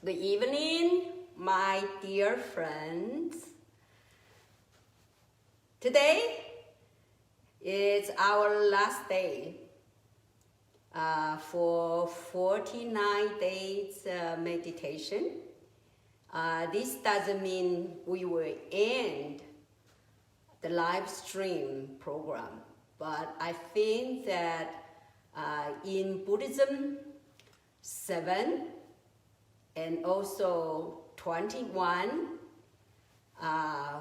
Good evening, my dear friends. Today is our last day for 49 days meditation. This doesn't mean we will end the live stream program, but I think that in Buddhism, 7 and also 21,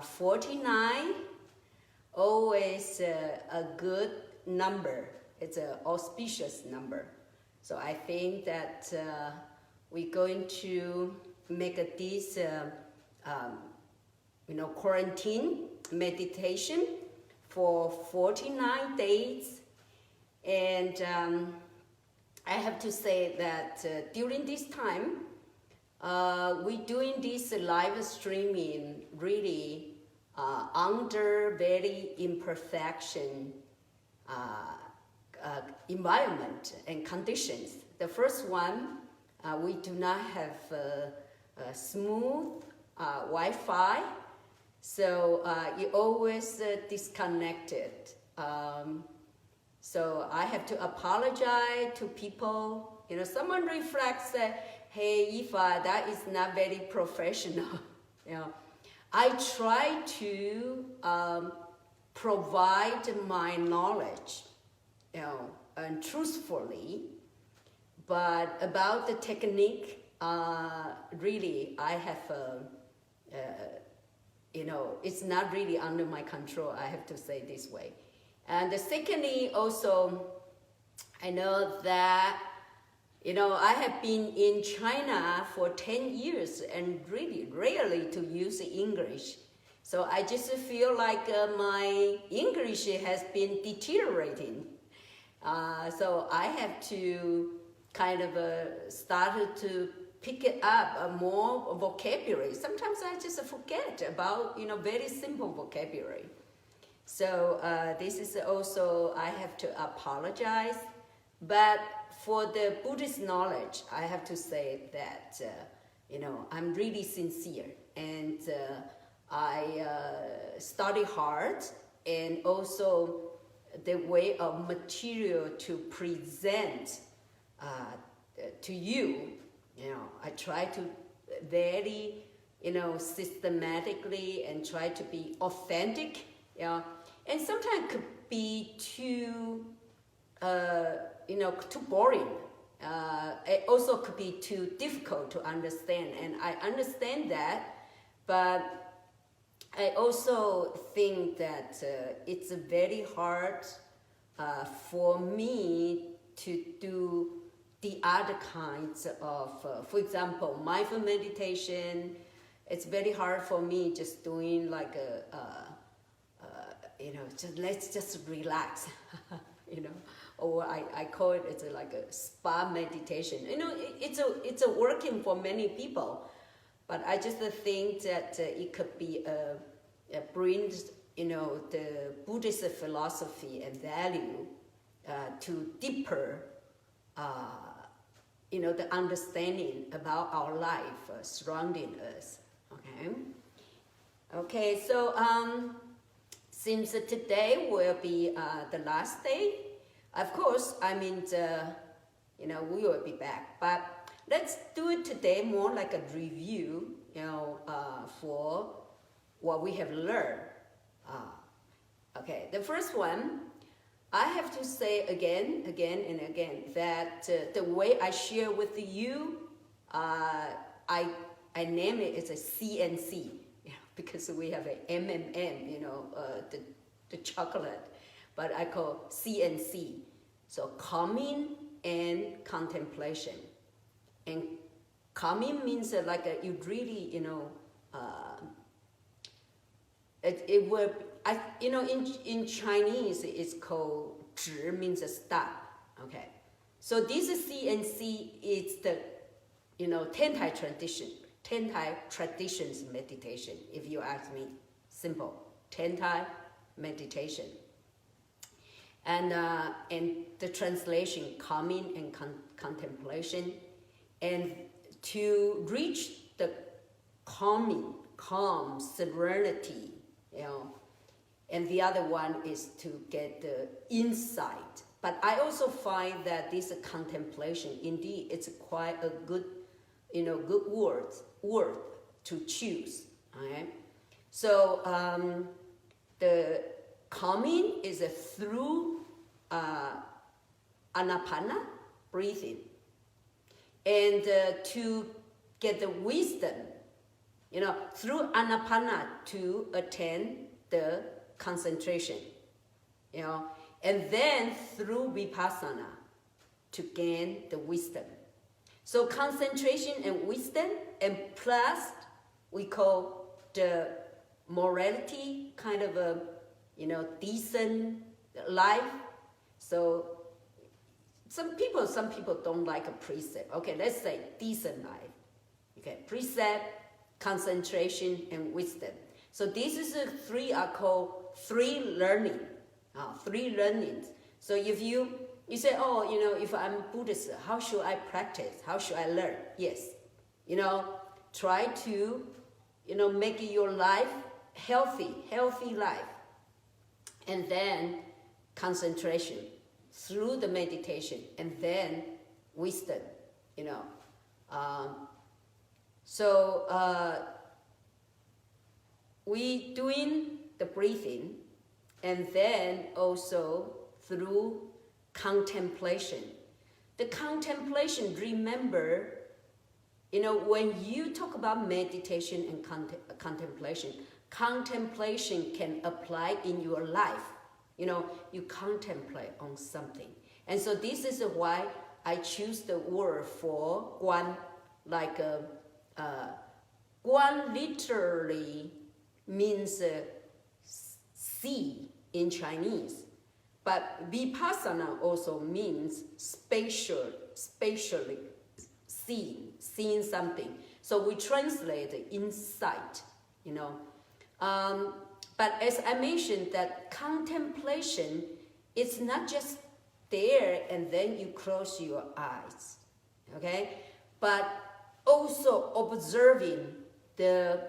49, always a good number. It's an auspicious number. So I think that we're going to make this quarantine meditation for 49 days. And I have to say that during this time, we're doing this live streaming really under very imperfection environment and conditions. The first one, we do not have a smooth Wi-Fi, so it always disconnected. So I have to apologize to people. Someone reflects that, hey, Aoife, that is not very professional. I try to provide my knowledge, and truthfully, but about the technique, really, I have, it's not really under my control. I have to say this way. And secondly, also, I know that, I have been in China for 10 years and really rarely to use English. So I just feel like my English has been deteriorating. So I have to kind of start to pick it up more vocabulary. Sometimes I just forget about, very simple vocabulary. So this is also, I have to apologize. But for the Buddhist knowledge, I have to say that, I'm really sincere. And I study hard, and also the way of material to present to you, I try to very, systematically and try to be authentic, and sometimes it could be too, too boring. It also could be too difficult to understand, and I understand that, but I also think that it's very hard for me to do the other kinds of, for example, mindful meditation. It's very hard for me just doing like let's just relax, or I call it, it's like a spa meditation. It's a working for many people, but I just think that it could be brings, the Buddhist philosophy and value to deeper, the understanding about our life surrounding us. Okay, so since today will be the last day, of course, we will be back, but let's do it today more like a review, for what we have learned. Okay, the first one, I have to say again and again that the way I share with you, I name it as a CNC, because we have a MMM, the chocolate, but I call CNC. So calming and contemplation. And calming means like you really, it will, in Chinese it's called 止 means stop. Okay, so this CNC is the, Tentai traditions meditation. If you ask me, simple Tentai meditation. And the translation, calming and contemplation. And to reach the calm, serenity, and the other one is to get the insight. But I also find that this contemplation, indeed, it's quite a good, good word to choose. Okay? So the calming is through anapana, breathing, and to get the wisdom, through anapana to attain the concentration, and then through vipassana to gain the wisdom. So concentration and wisdom, and plus we call the morality, kind of a, decent life. So some people don't like a precept. Okay, let's say decent life. Okay, precept, concentration, and wisdom. So these is three are called three learning. Three learnings. So if you say, if I'm Buddhist, how should I practice? How should I learn? Yes, try to, make your life healthy life. And then concentration through the meditation, and then wisdom, we doing the breathing, and then also through contemplation. The contemplation, remember, when you talk about meditation and contemplation can apply in your life. You contemplate on something. And so this is why I choose the word for guan, like guan literally means see in Chinese, but vipassana also means spatially seeing something. So we translate insight, But as I mentioned, that contemplation is not just there and then you close your eyes, okay? But also observing the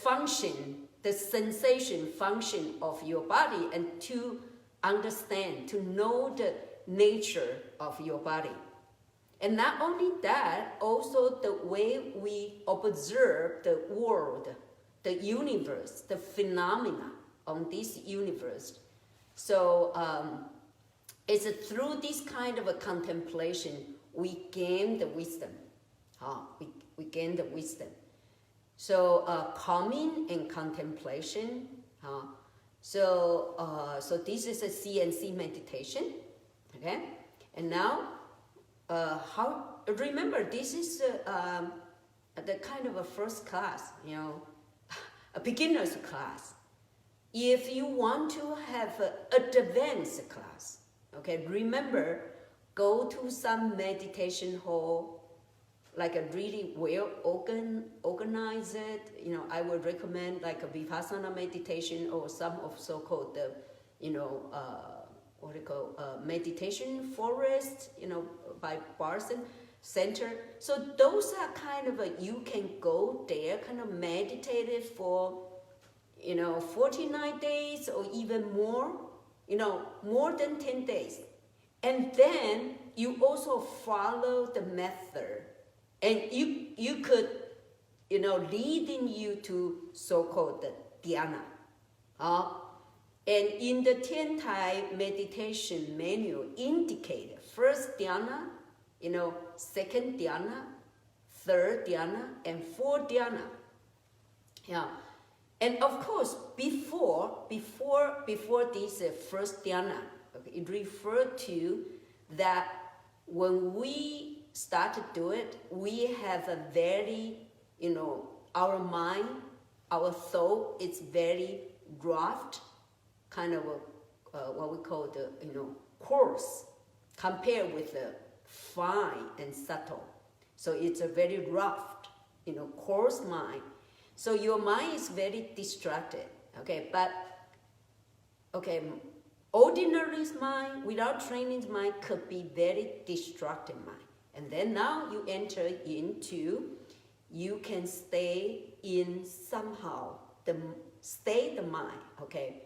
function, the sensation function of your body, and to understand, to know the nature of your body. And not only that, also the way we observe the world, the universe, the phenomena on this universe. So it's through this kind of a contemplation we gain the wisdom. We gain the wisdom. So calming and contemplation. So this is a CNC meditation. Okay, and now remember, this is the kind of a first class, a beginner's class. If you want to have an advanced class, okay, remember, go to some meditation hall, like a really well organized, I would recommend like a vipassana meditation or some of so-called, meditation forest, by Barson Center. So those are kind of you can go there, kind of meditate for, 49 days or even more, more than 10 days. And then you also follow the method. And you could, leading you to so-called dhyana. And in the Tian-Tai meditation manual indicate first dhyana, second dhyana, third dhyana, and fourth dhyana. Yeah. And of course, before this first dhyana, it referred to that when we start to do it, we have a very, our mind, our thought is very rough, kind of what we call the, coarse, compared with the fine and subtle. So it's a very rough, coarse mind. So your mind is very distracted, okay? But, okay, ordinary mind, without training mind, could be very distracted mind. And then now you enter into, you can stay in somehow, stay the mind, okay?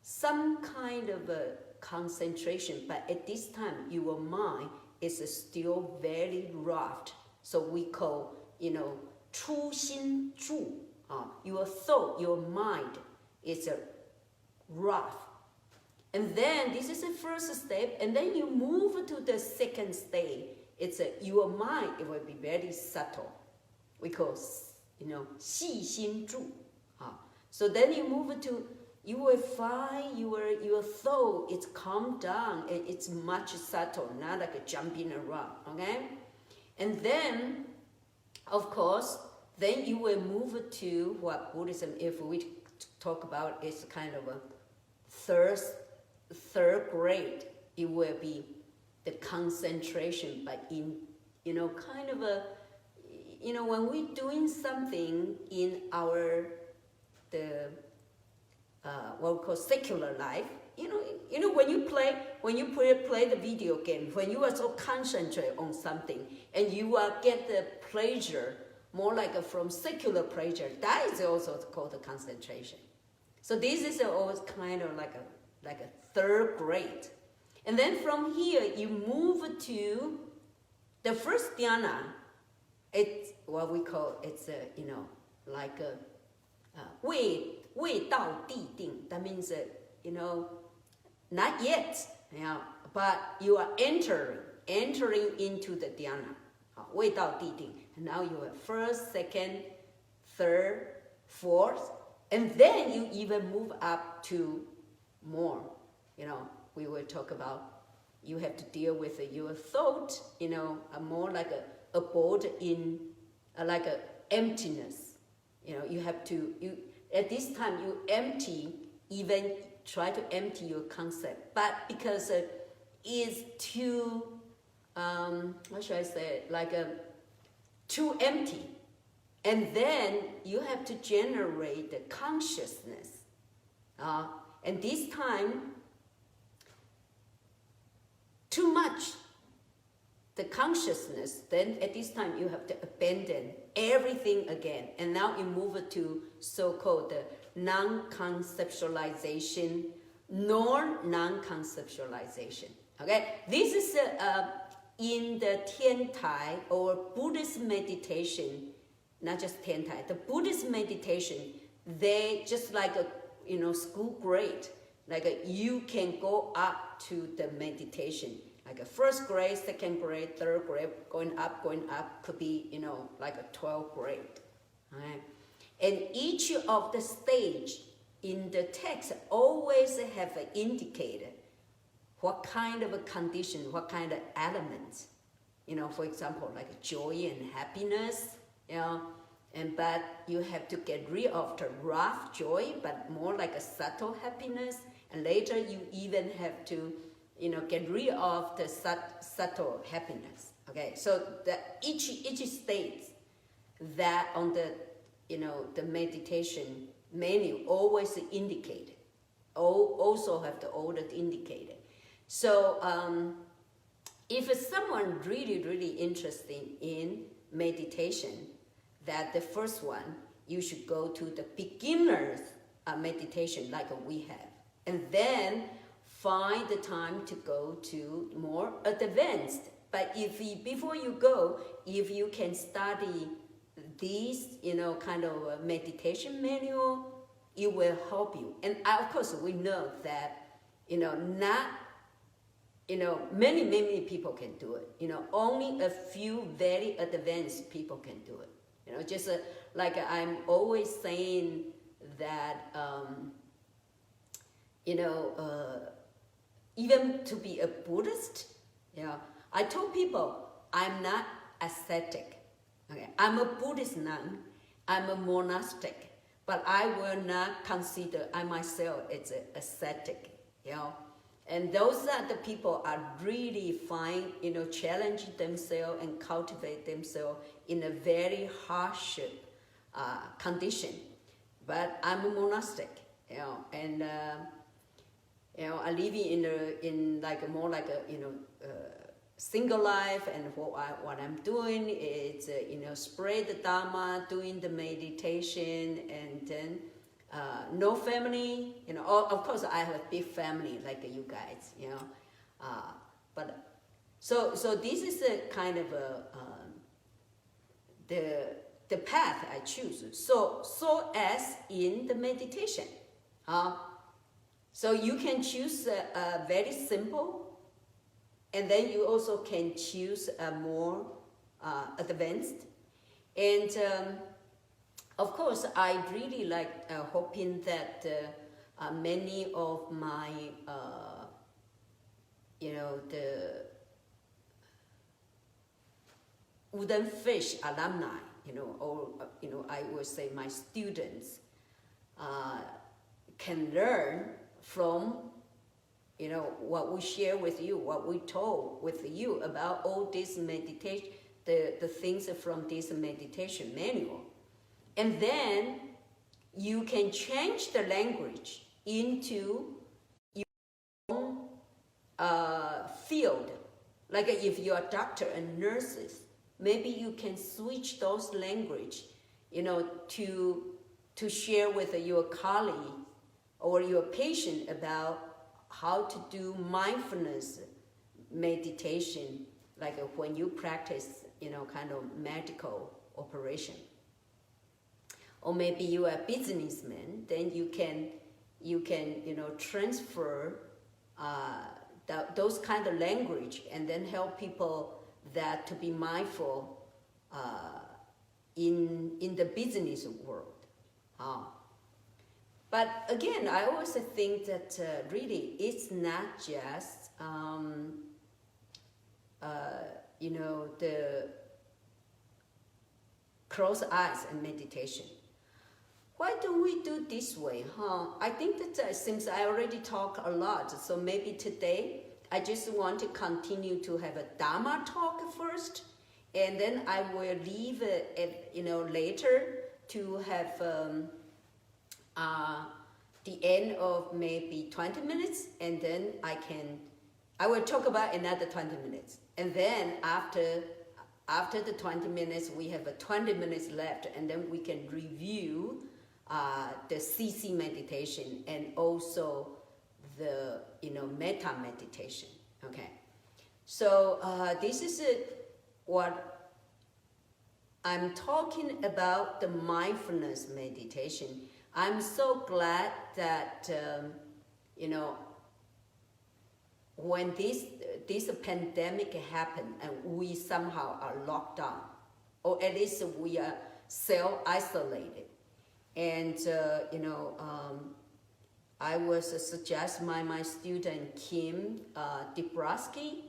Some kind of a concentration, but at this time, your mind is still very rough. So we call, 初心住, your thought, your mind is rough. And then this is the first step, and then you move to the second stage. It's your mind, it will be very subtle. We call, 细心住. So then you move to, you will find your thought, it's calmed down, and it's much subtle, not like jumping around, okay? And then, of course, then you will move to what Buddhism, if we talk about, is kind of a third grade. It will be the concentration, but in, kind of a, when we're doing something in our, what we call secular life, when you play the video game, when you are so concentrated on something, and you get the pleasure, more like from secular pleasure, that is also called the concentration. So this is always kind of like a third grade. And then from here, you move to the first dhyana. It's what we call, it's like a 未到地定. That means, not yet, but you are entering into the dhyana. 未到地定. And now you have first, second, third, fourth, and then you even move up to more. We will talk about, you have to deal with your thought, more like a board in, like a emptiness. You have to, at this time you empty, even try to empty your concept, but because it's too, what should I say, too empty. And then you have to generate the consciousness. And this time, too much the consciousness, then at this time you have to abandon everything again. And now you move to so-called non-conceptualization, non-conceptualization. Okay, this is in the Tian Tai or Buddhist meditation, not just Tian Tai, the Buddhist meditation, they just like a school grade, you can go up to the meditation, like a first grade, second grade, third grade, going up, could be like a 12th grade. Right? And each of the stage in the text always have an indicator. What kind of a condition, what kind of elements, for example, like joy and happiness, but you have to get rid of the rough joy, but more like a subtle happiness, and later you even have to, get rid of the subtle happiness. Okay, so each state that on the, the meditation menu always indicated, also have the order indicated. So if someone really interested in meditation, that the first one, you should go to the beginner's meditation like we have. And then find the time to go to more advanced. But before you go, if you can study this, kind of meditation manual, it will help you. And of course, we know that, not, many people can do it. Only a few very advanced people can do it. Just like I'm always saying that, even to be a Buddhist, I told people I'm not ascetic. Okay, I'm a Buddhist nun, I'm a monastic, but I will not consider I myself as an ascetic. And those are the people are really fine, challenging themselves and cultivate themselves in a very harsh condition. But I'm a monastic, and I live in like more like a single life, and what I'm doing is, spread the Dharma, doing the meditation, and then no family. Of course, I have a big family like you guys. But so this is a kind of the path I choose. So as in the meditation, so you can choose a very simple. And then you also can choose a more advanced. And of course, I really like hoping that many of my, the Woodenfish alumni, or, I would say my students can learn from what we share with you, what we told with you about all this meditation, the things from this meditation manual. And then you can change the language into your own field. Like if you are a doctor and nurses, maybe you can switch those language, to share with your colleague or your patient about how to do mindfulness meditation, like when you practice, kind of medical operation. Or maybe you are a businessman, then you can transfer those kind of language and then help people that to be mindful in the business world. But again, I also think that really it's not just, the close eyes and meditation. Why don't we do this way, I think that since I already talk a lot, so maybe today I just want to continue to have a Dharma talk first, and then I will leave it, later to have the end of maybe 20 minutes, and then I will talk about another 20 minutes. And then after the 20 minutes, we have 20 minutes left, and then we can review the CC meditation and also the, metta meditation, okay? So this is what I'm talking about, the mindfulness meditation. I'm so glad that, when this pandemic happened and we somehow are locked down, or at least we are self-isolated. And, I was suggest my student, Kim Dabrowski.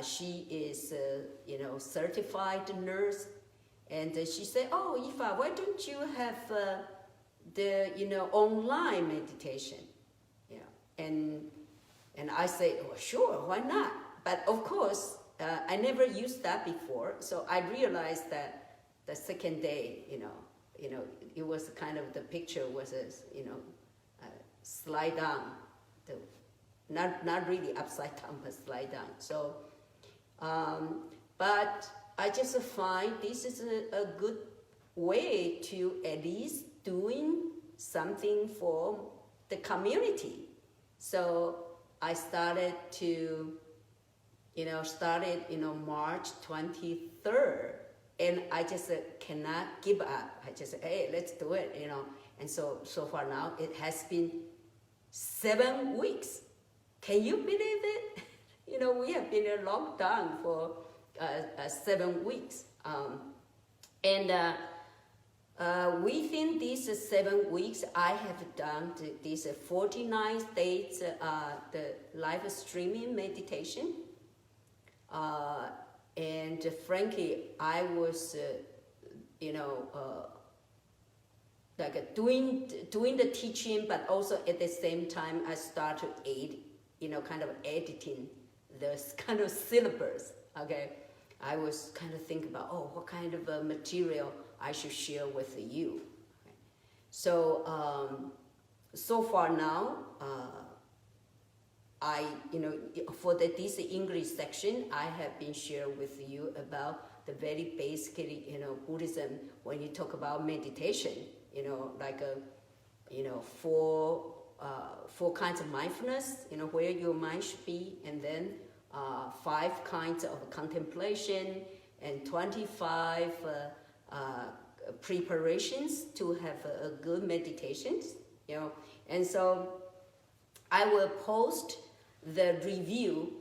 She is, certified nurse. And she said, oh, Aoife, why don't you have the online meditation, and I say, oh, sure, why not? But of course, I never used that before, so I realized that the second day, it was kind of, the picture was slide down, not really upside down, but slide down. So, but I just find this is a good way to at least doing something for the community. So I started to, March 23rd, and I just cannot give up. I just said, hey, let's do it, And so far now, it has been 7 weeks. Can you believe it? We have been in lockdown for 7 weeks. Within these 7 weeks, I have done these 49 days, the live streaming meditation. And frankly, I was, like doing the teaching, but also at the same time, I started kind of editing this kind of syllabus. Okay, I was kind of thinking about, what kind of material I should share with you. Okay. So, so far now, for this English section, I have been sharing with you about the very basically, Buddhism, when you talk about meditation, like four kinds of mindfulness, where your mind should be, and then 5 kinds of contemplation, and 25 preparations to have a good meditations, And so I will post the review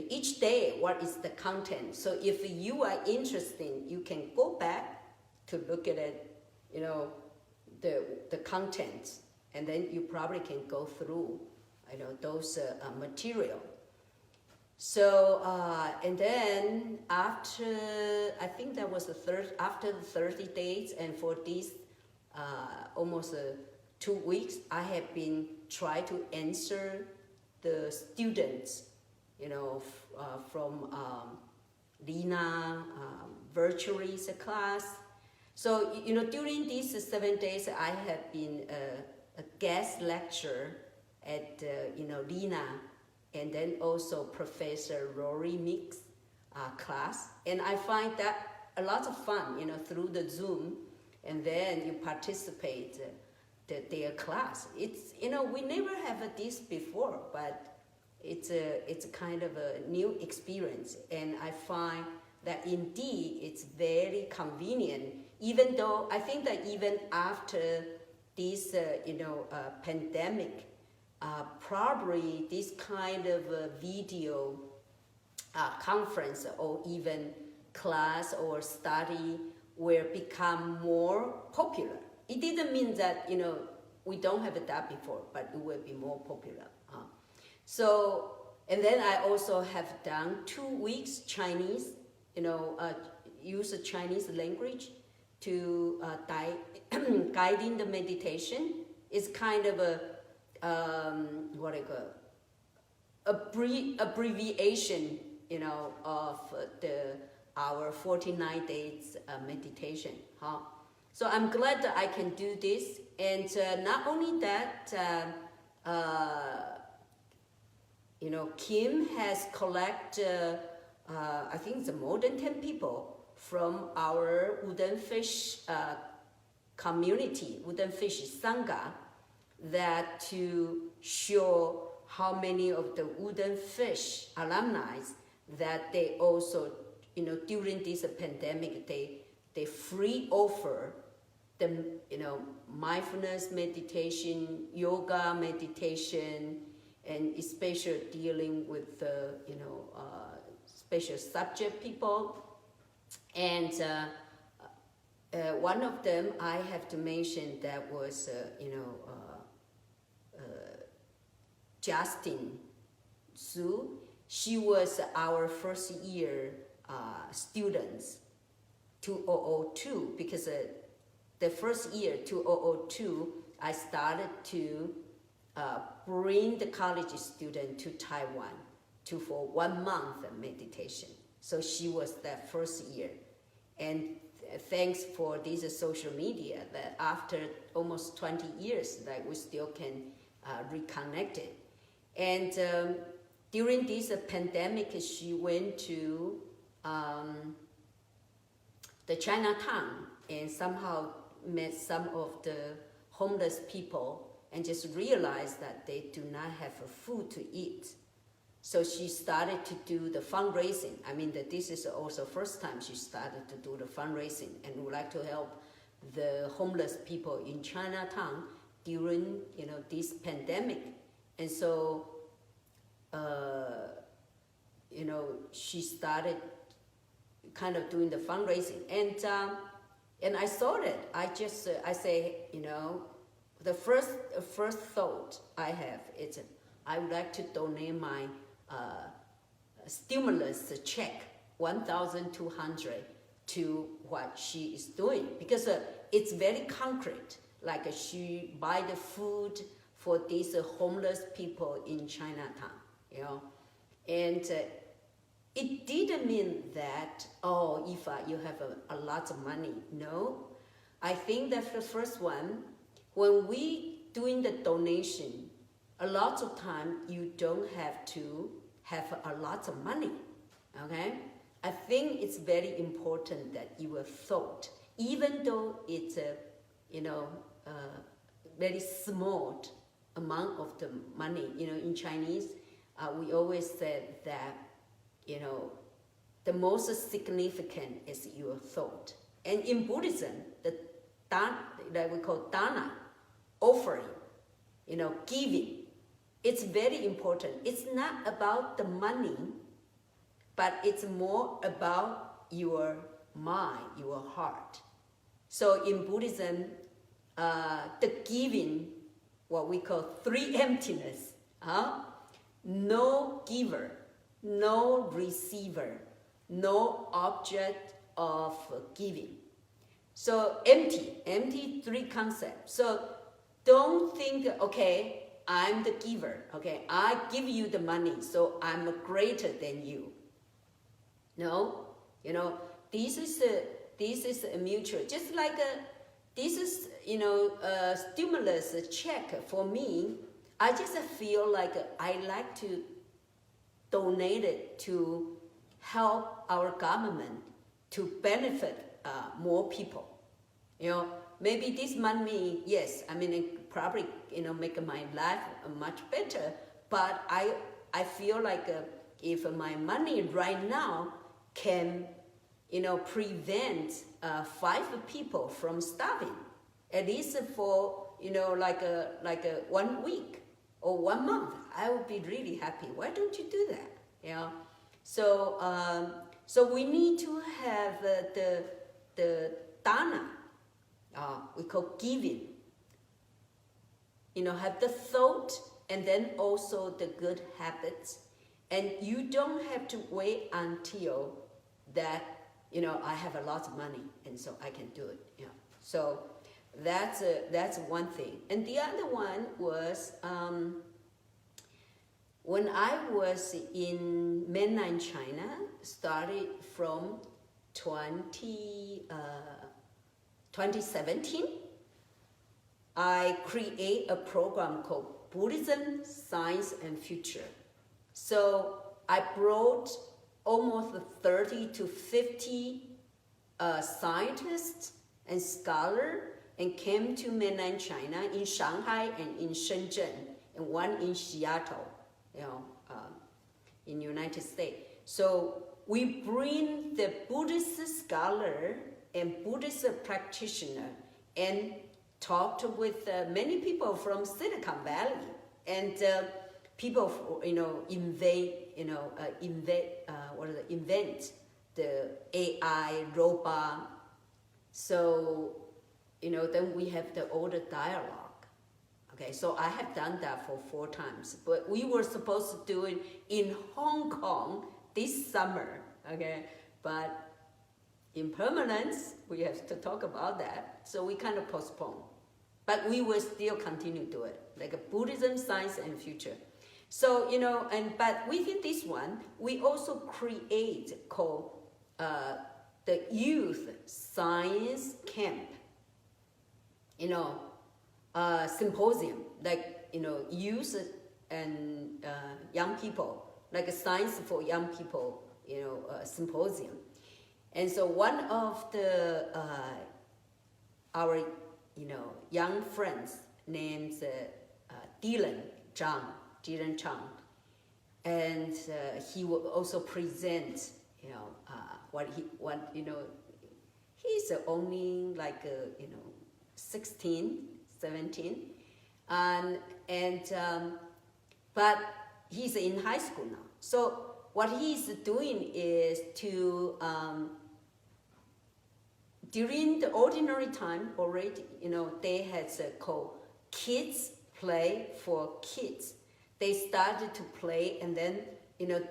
each day, what is the content. So if you are interested, you can go back to look at it, the content, and then you probably can go through, those material. So, and then after, I think that was after the 30 days, and for these almost 2 weeks, I have been trying to answer the students, from Lina, virtually class. So, during these 7 days, I have been a guest lecturer at, Lina, and then also Professor Rory Mick's class. And I find that a lot of fun, through the Zoom, and then you participate their class. It's, we never have this before, but it's kind of a new experience. And I find that indeed it's very convenient, even though I think that even after this, pandemic, probably this kind of video conference or even class or study will become more popular. It didn't mean that, we don't have that before, but it will be more popular. So, and then I also have done 2 weeks Chinese, use the Chinese language to guiding the meditation. It's kind of a abbreviation, of our 49 days meditation. So I'm glad that I can do this, and not only that, Kim has collected, I think it's more than 10 people from our Woodenfish community, Woodenfish Sangha, that to show how many of the Woodenfish alumni that they also, during this pandemic, they free offer the, mindfulness meditation, yoga meditation, and especially dealing with the, special subject people. And one of them I have to mention that was, Justin Su. She was our first year students, 2002, because the first year, 2002, I started to bring the college student to Taiwan for 1 month meditation. So she was that first year. And thanks for this social media, that after almost 20 years, that we still can reconnect it. And during this pandemic, she went to the Chinatown and somehow met some of the homeless people and just realized that they do not have food to eat. So she started to do the fundraising. I mean, that this is also first time she started to do the fundraising, and would like to help the homeless people in Chinatown during, this pandemic. And so, she started kind of doing the fundraising, and I saw that. I say, the first thought I have is, I would like to donate my stimulus check, 1,200, to what she is doing, because it's very concrete. Like she buy the food for these homeless people in Chinatown, and it didn't mean that, if you have a lot of money. No, I think that the first one, when we doing the donation, a lot of time you don't have to have a lot of money, okay? I think it's very important that your thought, even though it's a, very small amount of the money, in Chinese, we always said that, the most significant is your thought. And in Buddhism, that we call dana, offering, giving, it's very important. It's not about the money, but it's more about your mind, your heart. So in Buddhism, the giving, what we call three emptiness, no giver, no receiver, no object of giving. So empty three concepts. So don't think, okay, I'm the giver, okay, I give you the money, so I'm greater than you. No, this is a mutual, just like this is, a stimulus check for me. I just feel like I like to donate it to help our government to benefit more people. Maybe this money, yes, it probably, make my life much better, but I feel like if my money right now can, prevent 5 people from starving, at least for, like a 1 week or 1 month, I would be really happy. Why don't you do that? So we need to have the dana, we call giving. Have the thought and then also the good habits. And you don't have to wait until that, I have a lot of money and so I can do it. So that's one thing. And the other one was when I was in mainland China, started from 2017, I create a program called Buddhism, Science and Future. So I brought almost 30 to 50 scientists and scholars and came to mainland China in Shanghai and in Shenzhen, and one in Seattle, in United States. So we bring the Buddhist scholar and Buddhist practitioner and talked with many people from Silicon Valley, and people, invent the AI robot. So, then we have the older dialogue. Okay, so I have done that for 4 times, but we were supposed to do it in Hong Kong this summer. Okay, but impermanence, we have to talk about that. So we kind of postpone, but we will still continue to do it, like a Buddhism, Science and Future. So, but within this one, we also create called the Youth Science Camp, symposium, like, youth and young people, like a science for young people, symposium. And so one of the, our, young friends named Dylan Chang, and he will also present, he's only like, 16, 17, but he's in high school now. So what he's doing is to, during the ordinary time already, they had called Kids Play for Kids. They started to play and then,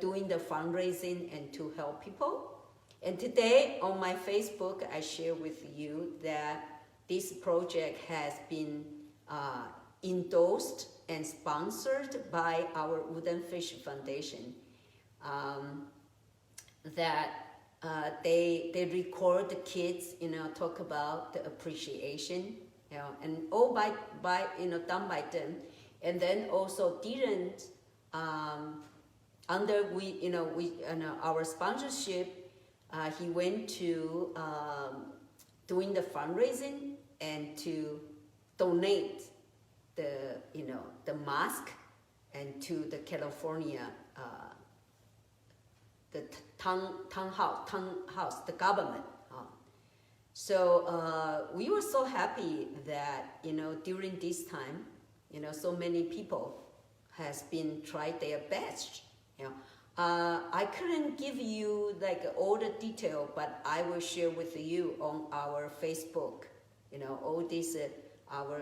doing the fundraising and to help people. And today on my Facebook, I share with you that this project has been endorsed and sponsored by our Woodenfish Foundation. That they record the kids, talk about the appreciation, and all by done by them. And then also didn't, under our sponsorship, he went to doing the fundraising and to donate the mask and to the California the townhouse, the government. So we were so happy that during this time, so many people has been tried their best. I couldn't give you like all the detail, but I will share with you on our Facebook. All this our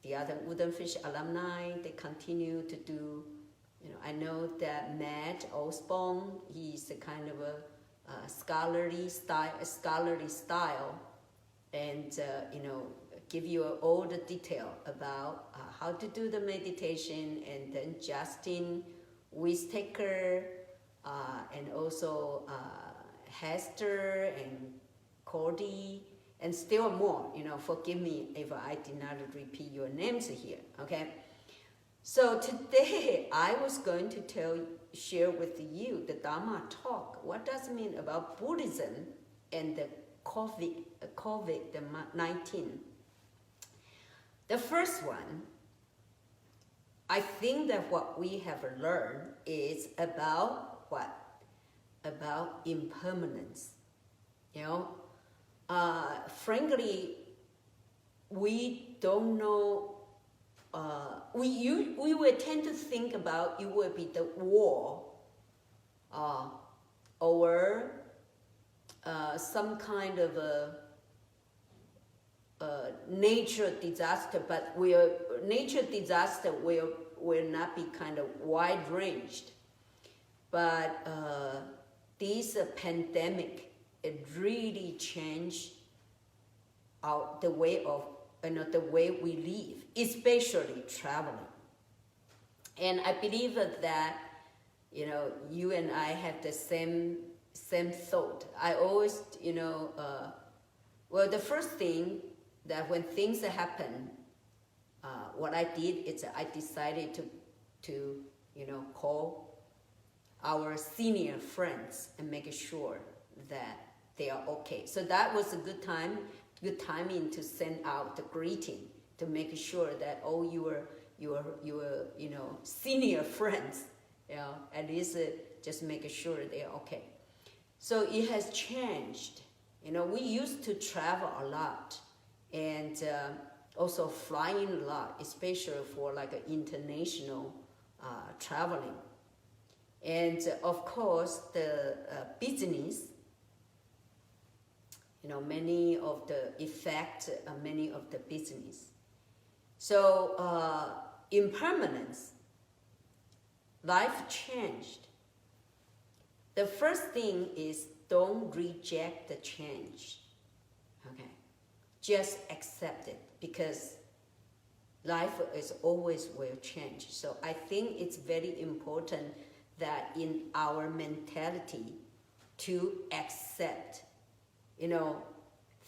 the other Woodenfish alumni, they continue to do. I know that Matt Osborne, he's a kind of a scholarly style, and give you all the detail about how to do the meditation, and then Justin Wistaker, and also Hester and Cordy, and still more. Forgive me if I did not repeat your names here. Okay. So today I was going to share with you the Dharma talk. What does it mean about Buddhism and the COVID-19? The first one, I think that what we have learned is about what? About impermanence. Frankly, we don't know. We will tend to think about it will be the war, or some kind of a nature disaster, but nature disaster will not be kind of wide ranged. But this pandemic, it really changed the way of the way we live, especially traveling. And I believe that you and I have the same thought. I always well, the first thing that when things happen, what I did is I decided to call our senior friends and make sure that they are okay. So that was a good timing to send out the greeting, to make sure that all your senior friends, at least just make sure they're okay. So it has changed. We used to travel a lot, and also flying a lot, especially for like international traveling. And of course, the business, many of the effect, many of the business. So impermanence, life changed. The first thing is don't reject the change. Okay, just accept it, because life is always will change. So I think it's very important that in our mentality to accept,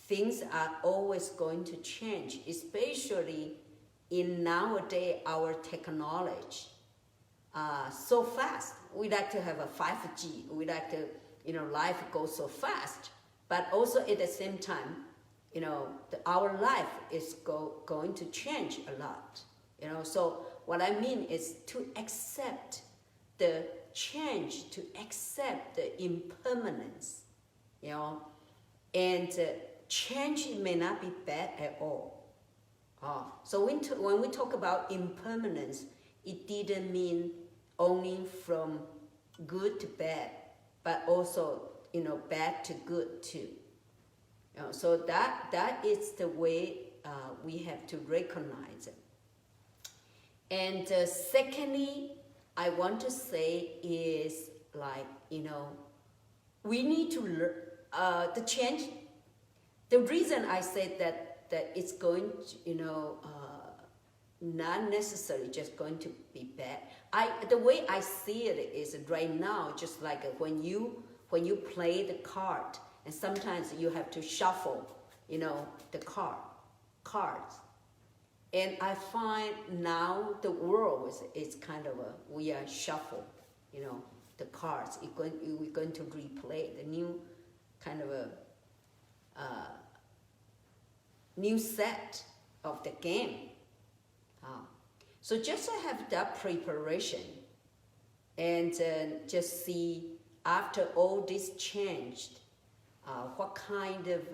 things are always going to change, especially in nowadays our technology. So fast. We like to have a 5G. We like to, life goes so fast. But also at the same time, our life is going to change a lot. So what I mean is to accept the change, to accept the impermanence, and change may not be bad at all. So when we talk about impermanence, it didn't mean only from good to bad, but also, bad to good too. So that is the way we have to recognize it. And secondly, I want to say is like, we need to learn the change. The reason I said that it's going to, not necessarily just going to be bad. The way I see it is right now, just like when you play the card, and sometimes you have to shuffle, the cards. And I find now the world is kind of we are shuffle, the cards. We're going to replay the new kind of a new set of the game. So just to have that preparation and just see after all this changed, what kind of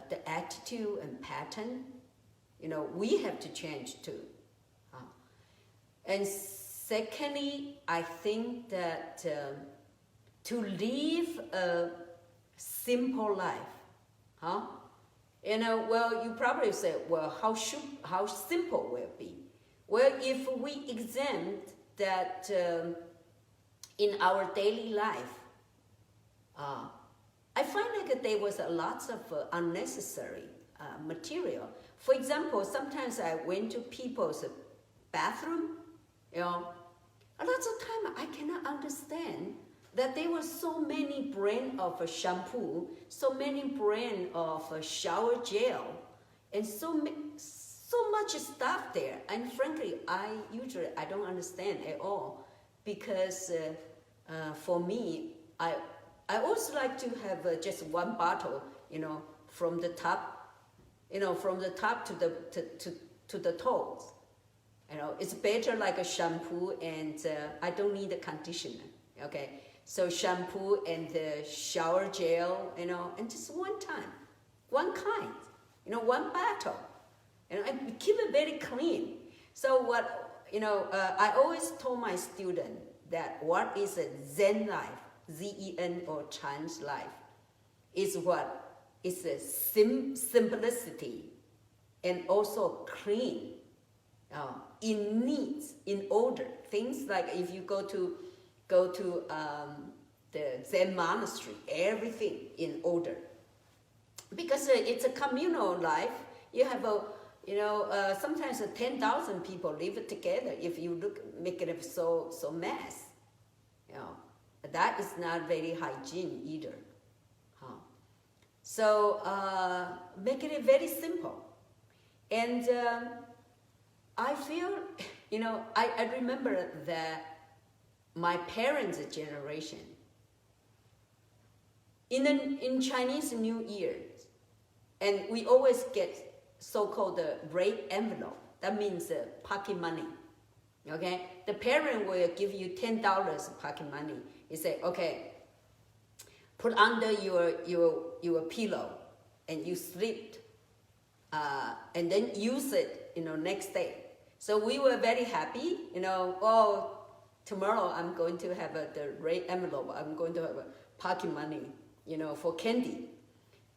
the attitude and pattern, we have to change too. And secondly, I think that to live a simple life, well, you probably say, well, how simple will it be? Well, if we examine that in our daily life, I find like there was lots of unnecessary material. For example, sometimes I went to people's bathroom, a lot of time I cannot understand that there were so many brand of shampoo, so many brand of shower gel, and so much stuff there. And frankly, I don't understand at all, because for me, I also like to have just one bottle, from the top, from the top to the toes. It's better like a shampoo, and I don't need a conditioner. Okay, so shampoo and the shower gel, and just one time, one kind, one bottle, and keep it very clean. So what, I always told my student that what is a Zen life, Z-E-N or Chinese life, is what? It's a simplicity and also clean, in needs, in order. Things like if you go to the Zen monastery, everything in order. Because it's a communal life. You have sometimes 10,000 people live together. If you make it so mass, that is not very hygiene either. So make it very simple. And I feel, I remember that my parents' generation, in Chinese New Year, and we always get so-called red envelope. That means pocket money. Okay, the parent will give you $10 pocket money. He say, okay, put under your pillow, and you sleep, and then use it, next day. So we were very happy, oh, tomorrow I'm going to have the red envelope. I'm going to have a pocket money, for candy.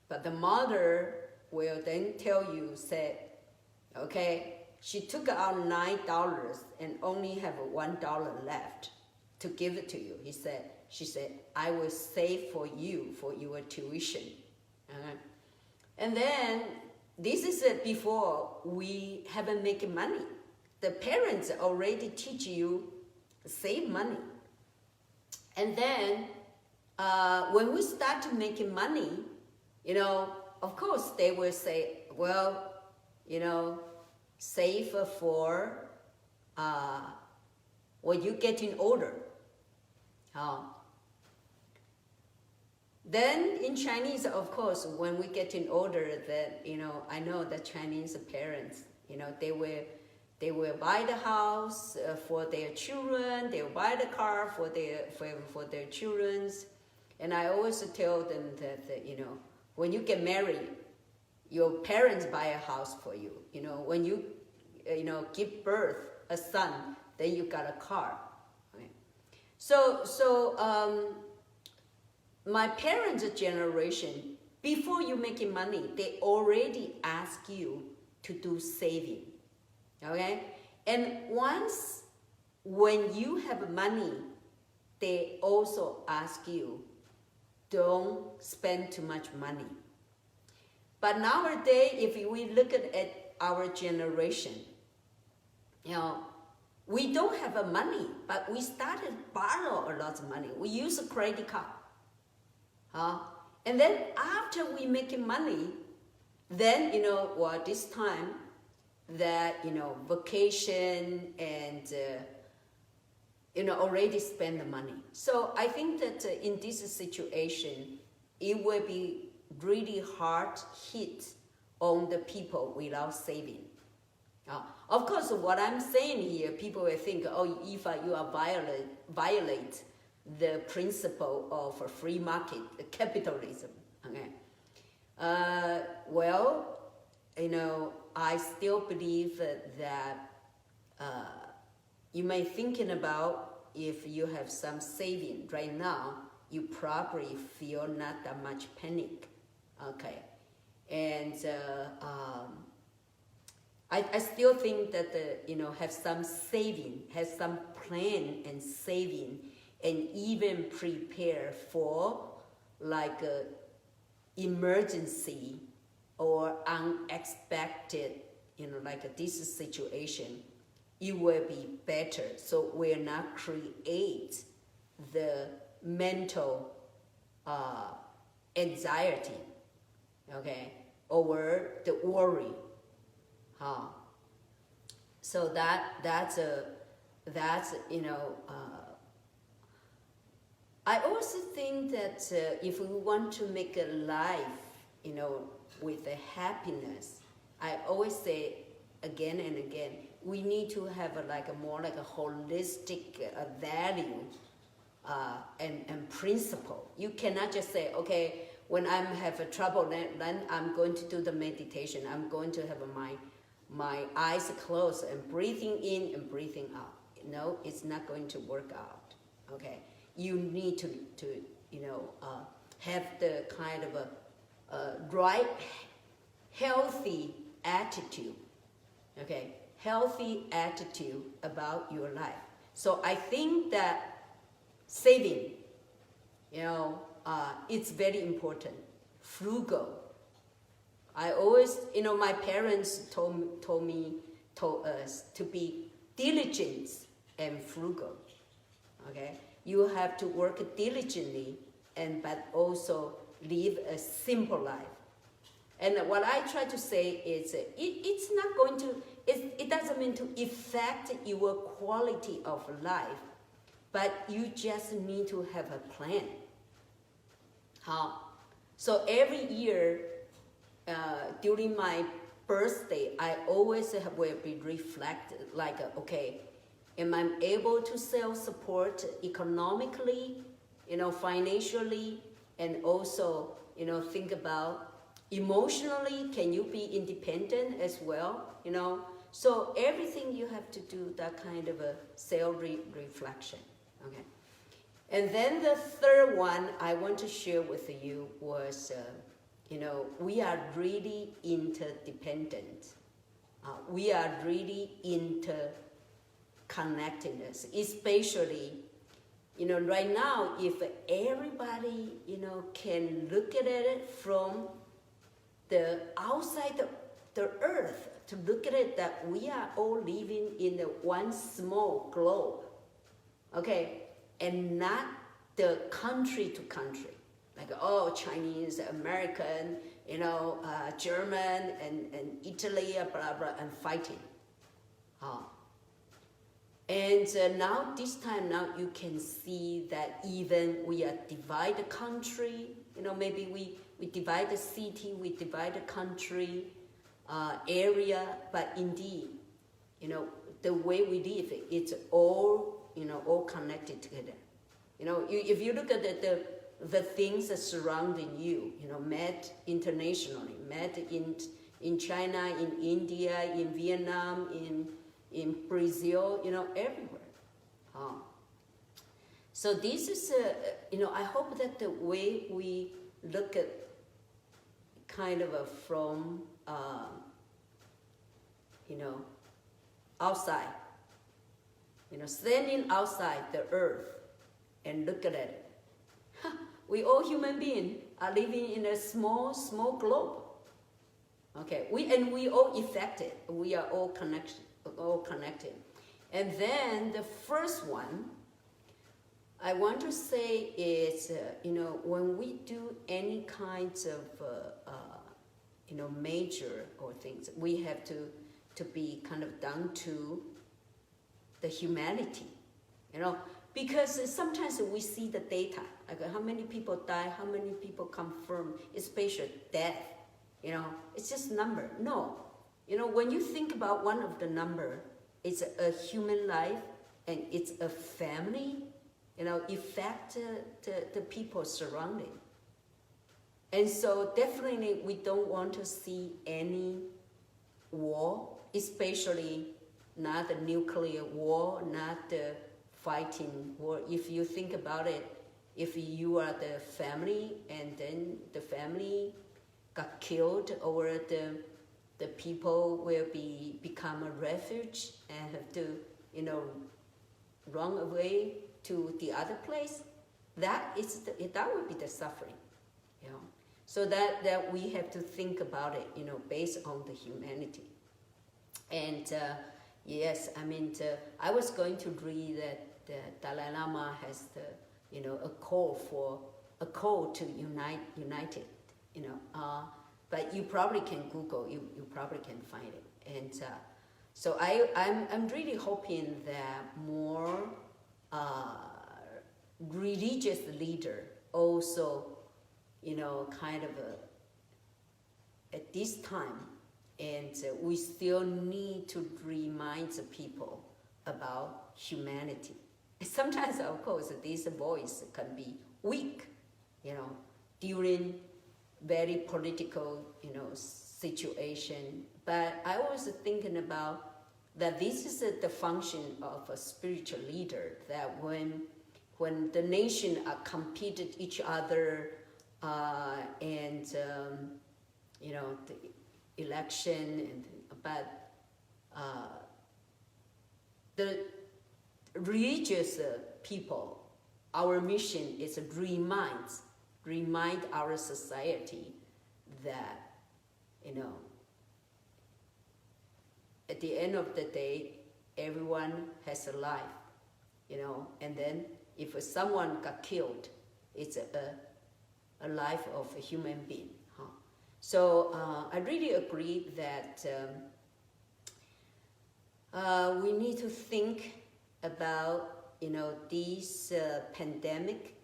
But the mother will then tell you, say, okay, she took out $9 and only have $1 left to give it to you. She said, I will save for you for your tuition. And then this is before we haven't making money. The parents already teach you save money. And then when we start to making money, of course they will say, well, save for when you get in order. Then in Chinese, of course, when we get in order, that I know that Chinese parents, they will buy the house for their children. They will buy the car for their children's. And I always tell them that when you get married, your parents buy a house for you. When you give birth a son, then you got a car. Okay? So my parents' generation, before you making money, they already ask you to do saving. Okay? And once when you have money, they also ask you, don't spend too much money. But nowadays, if we look at our generation, we don't have money, but we started borrow a lot of money. We use a credit card. And then after we making money, then, this time, that, vacation and, already spend the money. So I think that in this situation, it will be really hard hit on the people without saving. Of course, what I'm saying here, people will think, oh, if you are violate the principle of a free market, capitalism. Okay. Well, I still believe that you may thinking about if you have some saving right now, you probably feel not that much panic. Okay. And I still think that have some saving, have some plan and saving, and even prepare for like a emergency or unexpected, like this situation, it will be better. So we'll not create the mental anxiety, okay, or the worry. So that's I also think that if we want to make a life, with a happiness, I always say again and again, we need to have more like a holistic value and principle. You cannot just say, okay, when I have a trouble, then I'm going to do the meditation. I'm going to have my eyes closed and breathing in and breathing out. No, it's not going to work out. Okay, you need to have the kind of a right, healthy attitude. Okay, healthy attitude about your life. So I think that saving, it's very important. Frugal. I always, my parents told us to be diligent and frugal. Okay, you have to work diligently, but also live a simple life. And what I try to say is, it's not going to. It doesn't mean to affect your quality of life, but you just need to have a plan. So every year, during my birthday, I always will be reflected like, okay, am I able to self-support economically, financially, and also, think about emotionally, can you be independent as well, So everything you have to do that kind of a self-reflection, okay? And then the third one I want to share with you was, we are really interdependent. We are really interconnectedness, especially, right now, if everybody, can look at it from the outside the earth, to look at it that we are all living in one small globe, okay, and not the country to country, like Chinese, American, German and Italy, blah blah, and fighting. And now this time you can see that even we are divide the country, maybe we divide the city, we divide the country, area, but indeed, the way we live, it's all, all connected together. If you look at the things that surrounding you, met internationally, met in China, in India, in Vietnam, in Brazil, everywhere. So this is, I hope that the way we look at kind of from, outside, standing outside the earth and look at it. We all human beings are living in a small globe. Okay, we all affected. We are all connected. And then the first one I want to say is, when we do any kinds of, major or things, we have to to be kind of down to the humanity, because sometimes we see the data, like how many people die, how many people confirm, especially death, it's just number. No, when you think about one of the number, it's a human life and it's a family, affect the people surrounding. And so definitely we don't want to see any war, especially not the nuclear war, not the fighting war. If you think about it, if you are the family and then the family got killed, or the people will become a refuge and have to, run away to the other place, that would be the suffering, So that we have to think about it, based on the humanity. And yes, I was going to read that the Dalai Lama has a call to united, but you probably can Google, you probably can find it. And so I'm really hoping that more religious leader also, kind of at this time, and we still need to remind the people about humanity. Sometimes, of course, this voice can be weak, during very political, situation. But I was thinking about that this is the function of a spiritual leader, that when the nation are competed each other, and the election, but the religious people, our mission is to remind our society that, at the end of the day, everyone has a life, and then if someone got killed, it's a life of a human being. So I really agree that we need to think about, this pandemic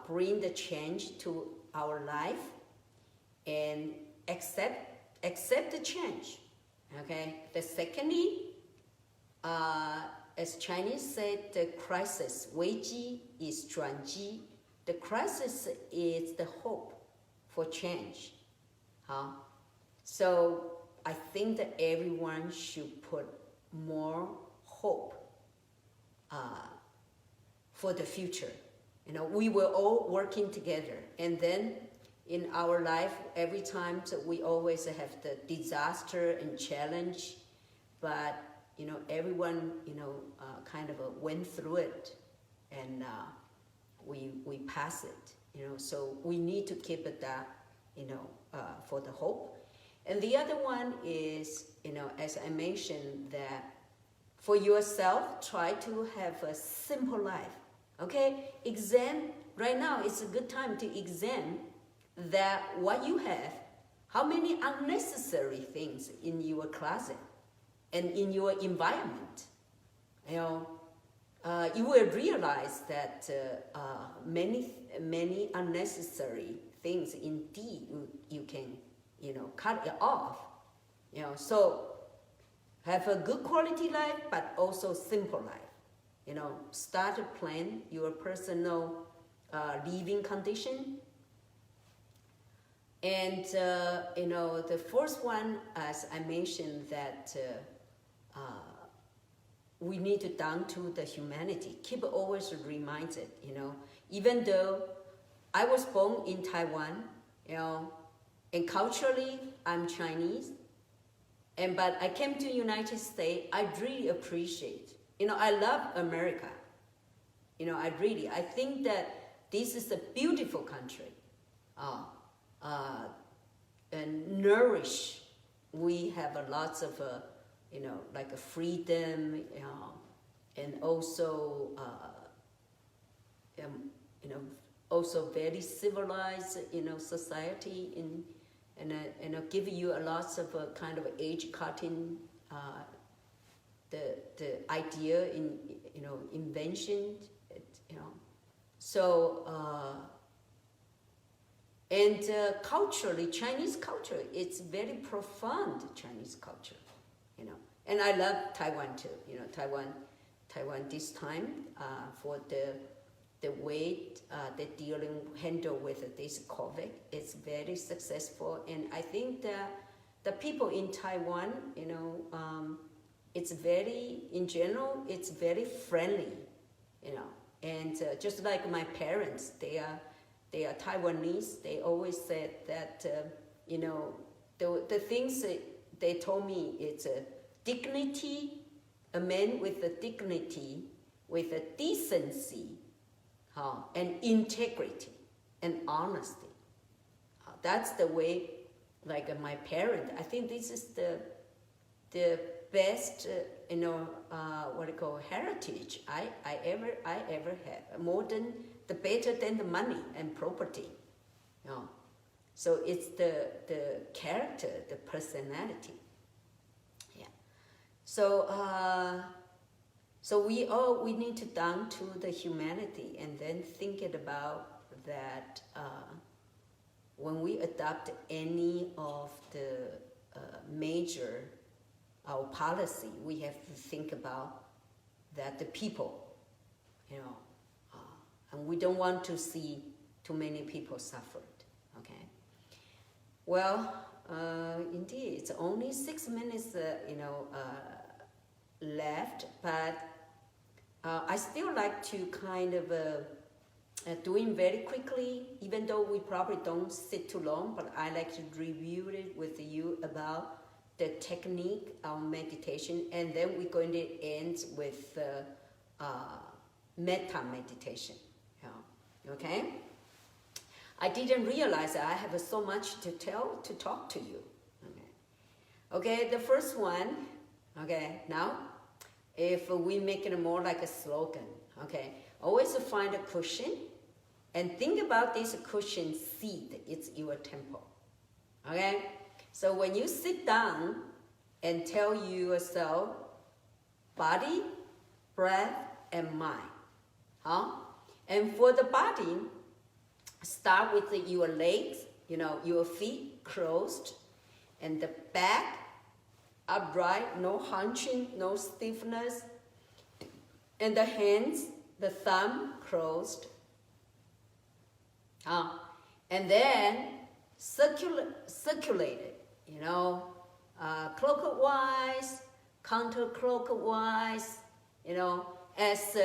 bring the change to our life, and accept the change. Okay. The secondly, as Chinese said, the crisis, 危机 is 转机. The crisis is the hope for change. So I think that everyone should put more hope for the future. We were all working together, and then in our life, every time we always have the disaster and challenge, but everyone kind of went through it, and we pass it. So we need to keep it that for the hope. And the other one is, as I mentioned, that for yourself, try to have a simple life. Okay, right now it's a good time to examine that what you have, how many unnecessary things in your closet and in your environment. You will realize that many unnecessary things, indeed, you can cut it off. So have a good quality life, but also simple life. Start to plan your personal living condition. And the first one, as I mentioned, that we need to down to the humanity. Keep always reminded, even though I was born in Taiwan, and culturally I'm Chinese, but I came to United States. I really appreciate, I love America. I think that this is a beautiful country. And nourish. We have lots of, like a freedom, and also, also very civilized, society, and give you a lots of kind of age-cutting the idea in invention, so and culturally, Chinese culture, it's very profound Chinese culture, and I love Taiwan too. Taiwan this time for the way they're handle with this COVID, it's very successful, and I think that the people in Taiwan, it's very, in general, it's very friendly, and just like my parents, they are Taiwanese. They always said that, the things that they told me, it's a dignity, a man with a dignity, with a decency, and integrity, and honesty. That's the way, like my parent, I think this is the best, what I call heritage I ever had, more than, the better than the money and property. So it's the character, the personality. Yeah. So we need to down to the humanity, and then thinking about that when we adopt any of the major our policy, we have to think about that the people, and we don't want to see too many people suffered. Okay. Well, indeed, it's only 6 minutes, left, but I still like to kind of doing very quickly, even though we probably don't sit too long, but I like to review it with you about the technique of meditation, and then we're going to end with metta meditation. Okay? I didn't realize that I have so much to talk to you. Okay, the first one, okay, now, if we make it more like a slogan, okay, always find a cushion and think about this cushion seat, it's your temple. Okay? So when you sit down and tell yourself, body, breath, and mind, and for the body, start with your legs, your feet closed, and the back upright, no hunching, no stiffness, and the hands, the thumb closed, and then circulate it. Clockwise, counterclockwise, as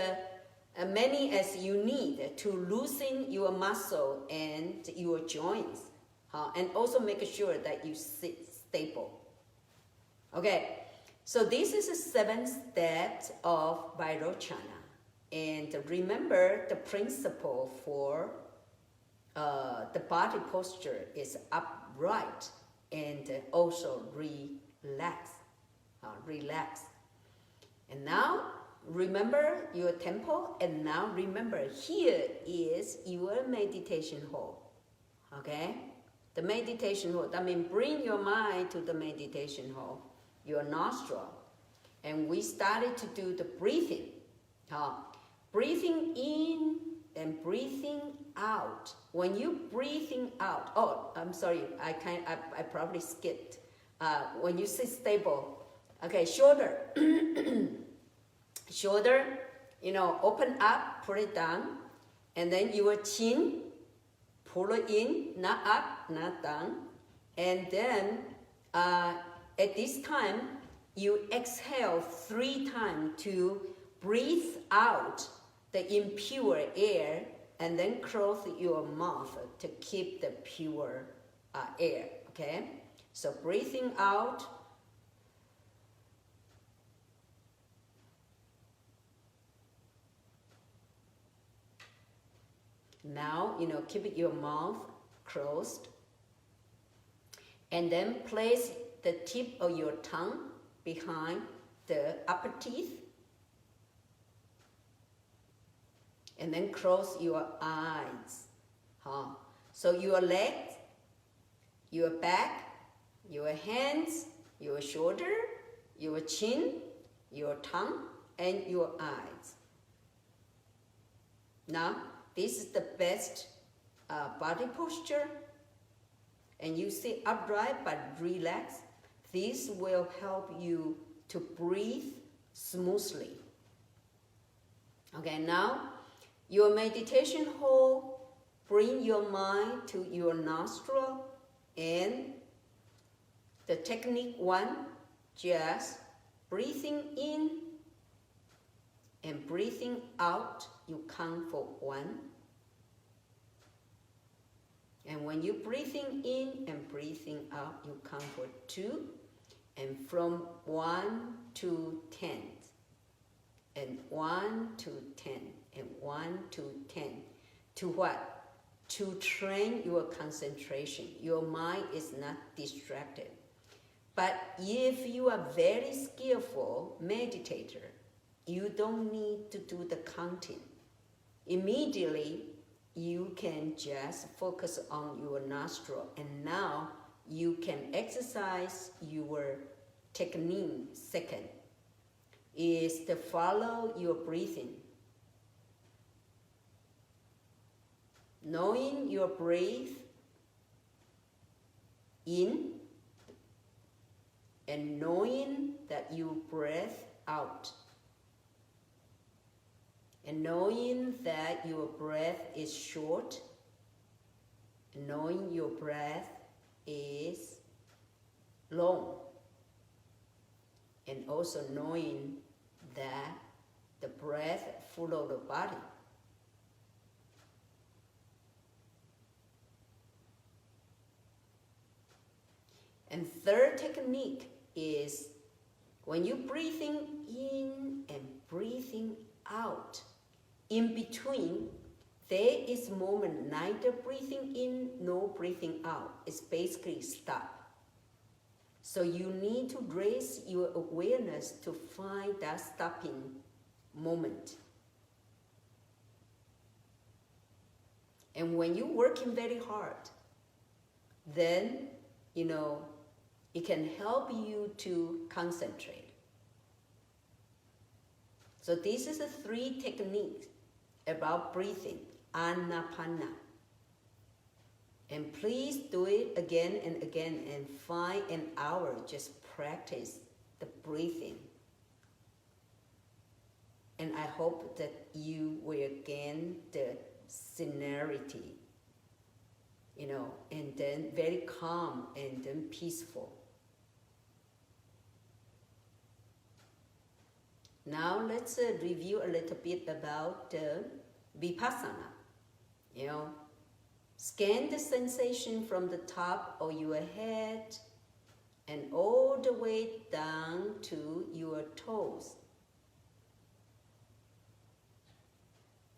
many as you need to loosen your muscle and your joints, and also make sure that you sit stable. Okay, so this is the 7 steps of Vairochana, and remember the principle for the body posture is upright and also relax. And now remember your temple, and now remember here is your meditation hall. Okay? The meditation hall, that means bring your mind to the meditation hall, your nostril. And we started to do the breathing. Breathing in and breathing out. When you breathing out, I'm sorry, I probably skipped. When you sit stable, okay, shoulder, shoulder, open up, pull it down, and then your chin, pull it in, not up, not down, and then at this time, you exhale 3 times to breathe out the impure air, and then close your mouth to keep the pure air, okay? So breathing out, now, keep your mouth closed, and then place the tip of your tongue behind the upper teeth, and then close your eyes. So your legs, your back, your hands, your shoulder, your chin, your tongue, and your eyes. Now, this is the best body posture. And you sit upright but relax. This will help you to breathe smoothly. Okay, now your meditation hold, bring your mind to your nostril, and the technique one, just breathing in and breathing out, you count for 1. And when you're breathing in and breathing out, you count for 2. And from 1 to 10. And 1 to 10. And 1 to 10. To what? To train your concentration. Your mind is not distracted. But if you are very skillful meditator, you don't need to do the counting. Immediately, you can just focus on your nostril, and now you can exercise your technique. Second is to follow your breathing. Knowing your breath in and knowing that you breath out. And knowing that your breath is short, knowing your breath is long, and also knowing that the breath follows the body. And third technique is when you're breathing in and breathing out, in between, there is moment neither breathing in nor breathing out. It's basically stop. So you need to raise your awareness to find that stopping moment. And when you're working very hard, then, it can help you to concentrate. So this is the 3 techniques about breathing, anapana. And please do it again and again and find an hour, just practice the breathing. And I hope that you will gain the serenity, and then very calm and then peaceful. Now let's review a little bit about vipassana. Scan the sensation from the top of your head and all the way down to your toes.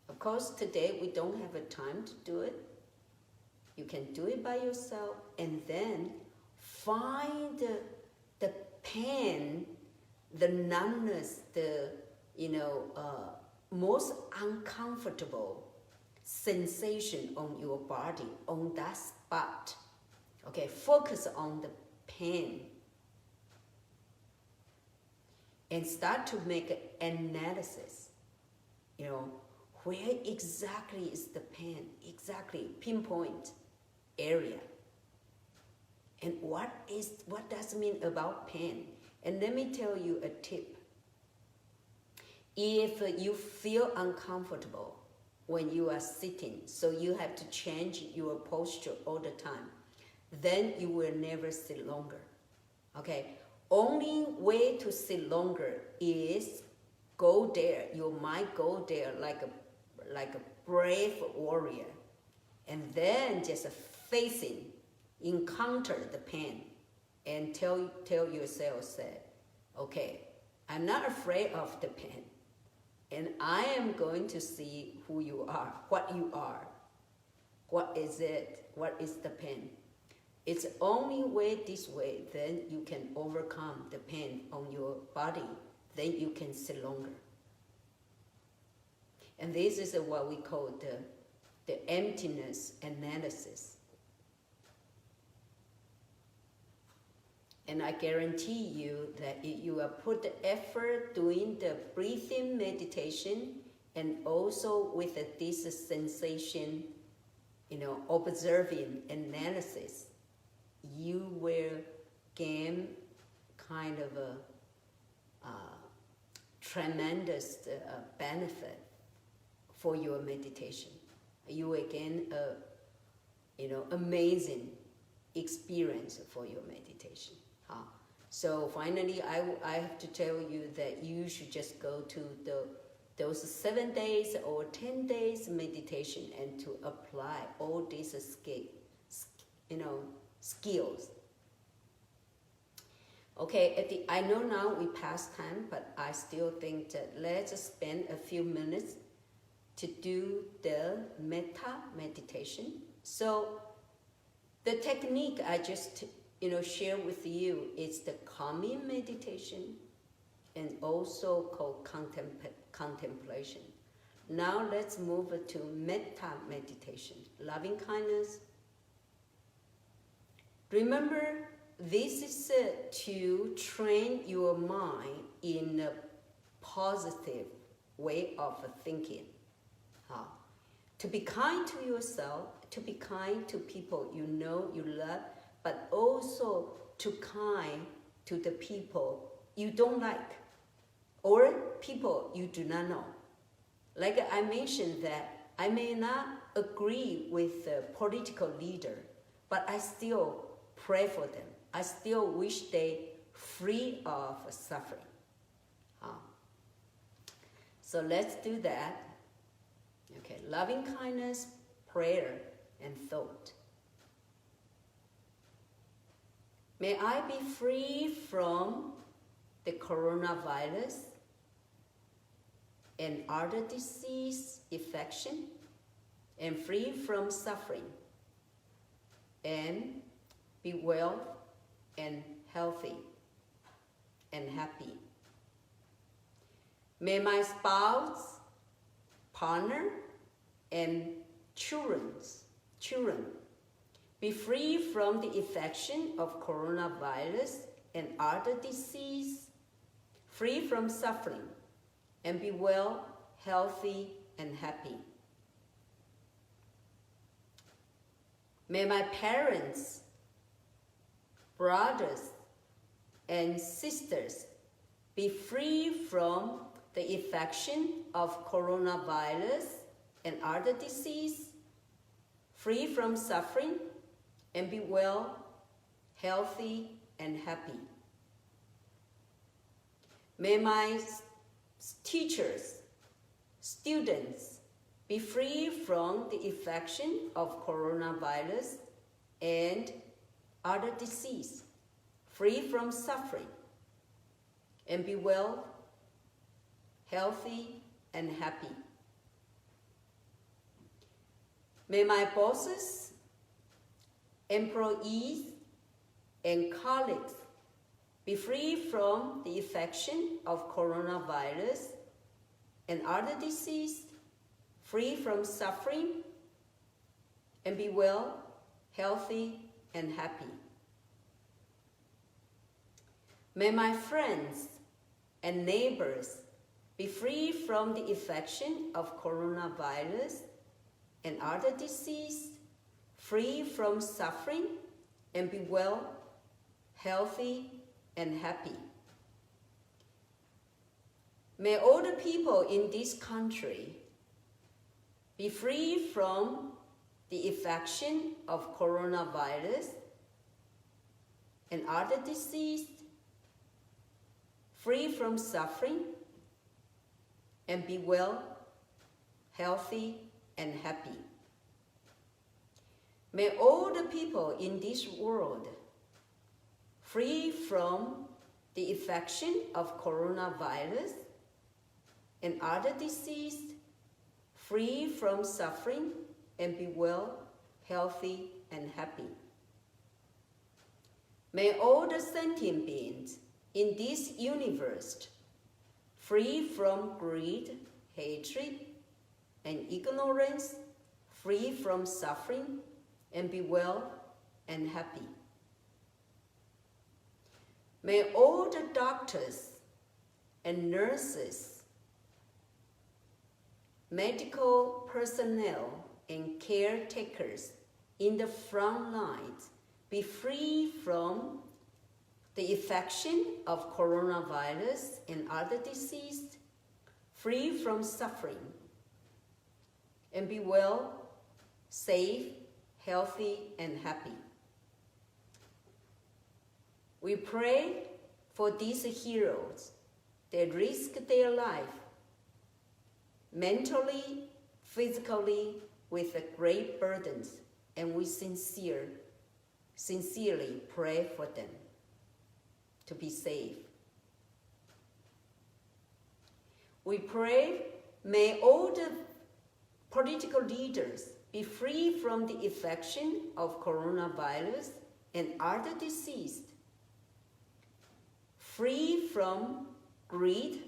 Of course, today we don't have a time to do it. You can do it by yourself, and then find the pain, the numbness, the most uncomfortable sensation on your body, on that spot. Okay, focus on the pain. And start to make an analysis. Where exactly is the pain? Exactly, pinpoint area. And what does it mean about pain? And let me tell you a tip. If you feel uncomfortable when you are sitting, so you have to change your posture all the time, then you will never sit longer. Okay? Only way to sit longer is go there. You might go there like a brave warrior, and then just facing, encounter the pain, and tell yourself, okay, I'm not afraid of the pain, and I am going to see who you are, what you are. What is it? What is the pain? It's only way this way, then you can overcome the pain on your body, then you can sit longer. And this is what we call the emptiness analysis. And I guarantee you that if you will put the effort doing the breathing meditation and also with this sensation, observing analysis, you will gain kind of a tremendous benefit for your meditation. You will gain amazing experience for your meditation. So finally, I have to tell you that you should just go to those 7 days or 10 days meditation and to apply all these skills. Okay, I know now we passed time, but I still think that let's spend a few minutes to do the metta meditation. So the technique I just share with you is the calming meditation and also called contemplation. Now let's move to metta meditation, loving kindness. Remember, this is to train your mind in a positive way of thinking. To be kind to yourself, to be kind to people you know you love, but also to kind to the people you don't like or people you do not know. Like I mentioned that I may not agree with the political leader, but I still pray for them. I still wish they free of suffering. So let's do that. Okay, loving kindness, prayer, and thought. May I be free from the coronavirus and other disease infection, and free from suffering, and be well and healthy and happy. May my spouse, partner, and children be free from the infection of coronavirus and other disease, free from suffering, and be well, healthy, and happy. May my parents, brothers, and sisters be free from the infection of coronavirus and other disease, free from suffering, and be well, healthy, and happy. May my teachers, students be free from the infection of coronavirus and other disease, free from suffering, and be well, healthy, and happy. May my bosses, employees, and colleagues be free from the infection of coronavirus and other disease, free from suffering, and be well, healthy, and happy. May my friends and neighbors be free from the infection of coronavirus and other disease, free from suffering, and be well, healthy, and happy. May all the people in this country be free from the infection of coronavirus and other disease, free from suffering, and be well, healthy, and happy. May all the people in this world free from the infection of coronavirus and other disease, free from suffering, and be well, healthy, and happy. May all the sentient beings in this universe free from greed, hatred, and ignorance, free from suffering, and be well and happy. May all the doctors and nurses, medical personnel and caretakers in the front lines be free from the infection of coronavirus and other diseases, free from suffering, and be well, safe, healthy, and happy. We pray for these heroes that risk their life, mentally, physically, with great burdens, and we sincerely pray for them to be safe. We pray, may all the political leaders be free from the infection of coronavirus and other diseases, free from greed,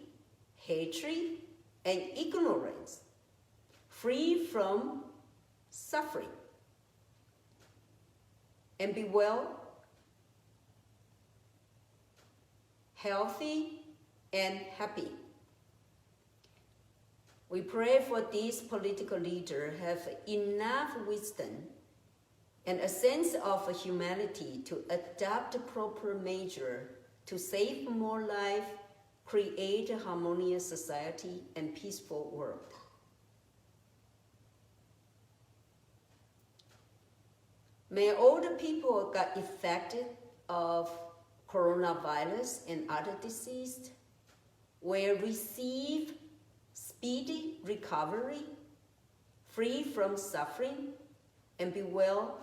hatred, and ignorance, free from suffering, and be well, healthy, and happy. We pray for these political leaders have enough wisdom and a sense of humanity to adopt proper measures to save more life, create a harmonious society and peaceful world. May all the people who got affected of coronavirus and other diseases will receive speedy recovery, free from suffering, and be well,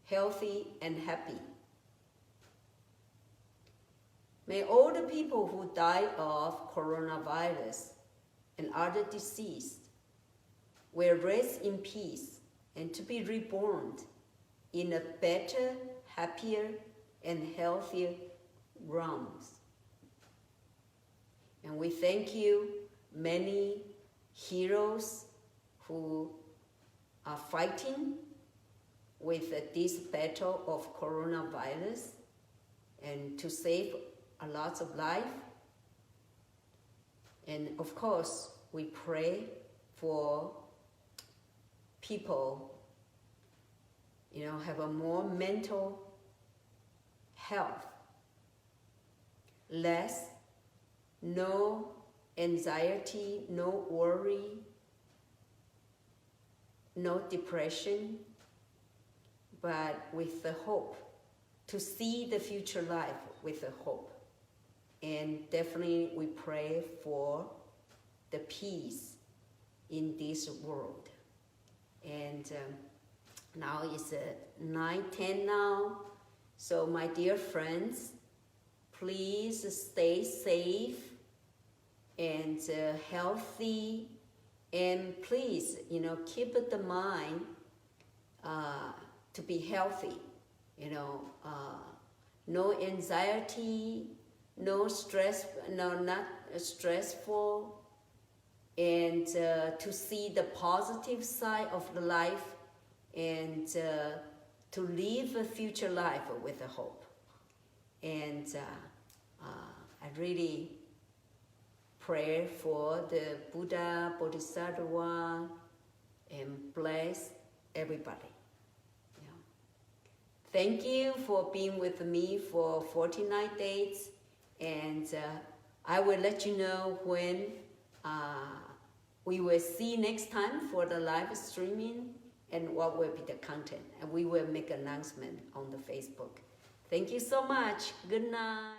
healthy, and happy. May all the people who die of coronavirus and other disease will rest in peace and to be reborn in a better, happier, and healthier realms. And we thank you, many heroes who are fighting with this battle of coronavirus and to save a lot of life. And of course, we pray for people, have a more mental health, no anxiety, no worry, no depression, but with the hope to see the future life with the hope. And definitely we pray for the peace in this world. And now it's 9:10 now. So my dear friends, please stay safe and healthy, and please, keep the mind to be healthy. No anxiety, no stress, not stressful, and to see the positive side of the life, and to live a future life with a hope. And I really pray for the Buddha, Bodhisattva, and bless everybody. Thank you for being with me for 49 days, and I will let you know when we will see next time for the live streaming and what will be the content, and we will make an announcement on the Facebook. Thank you so much. Good night.